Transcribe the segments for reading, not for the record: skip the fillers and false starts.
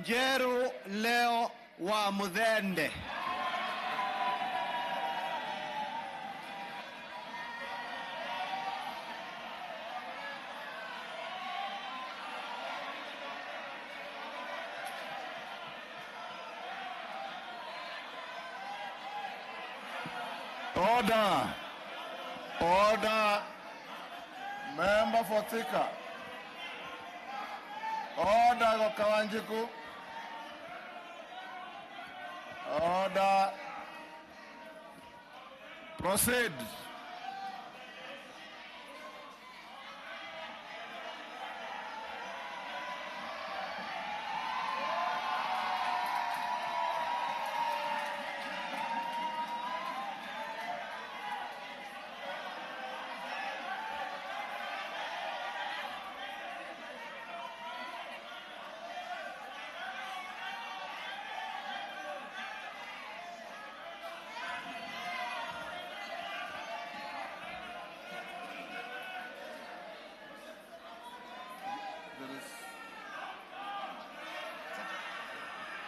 Njeru leo Wamuthende. Order. Order. Member for Thika. Order, Kawanjiku. Order. Proceed.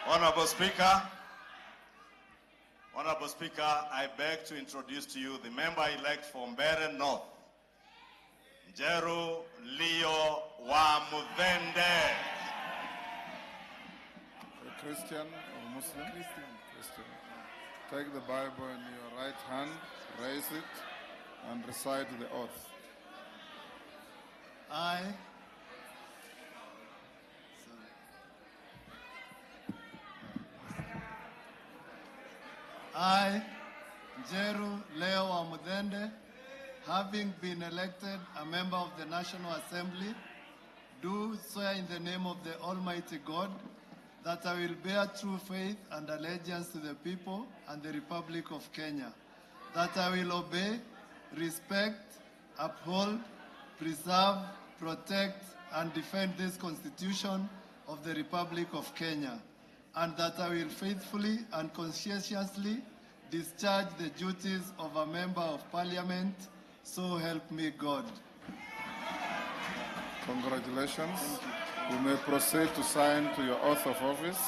Honorable Speaker, I beg to introduce to you the member-elect for Mbeere North, Njeru Leo Wamuthende. A Christian or Muslim? Christian. Take the Bible in your right hand, raise it, and recite the oath. I, Njeru Leo Wamuthende, having been elected a member of the National Assembly, do swear in the name of the Almighty God that I will bear true faith and allegiance to the people and the Republic of Kenya, that I will obey, respect, uphold, preserve, protect, and defend this Constitution of the Republic of Kenya, and that I will faithfully and conscientiously discharge the duties of a member of Parliament, so help me God. Congratulations. You may proceed to sign to your oath of office.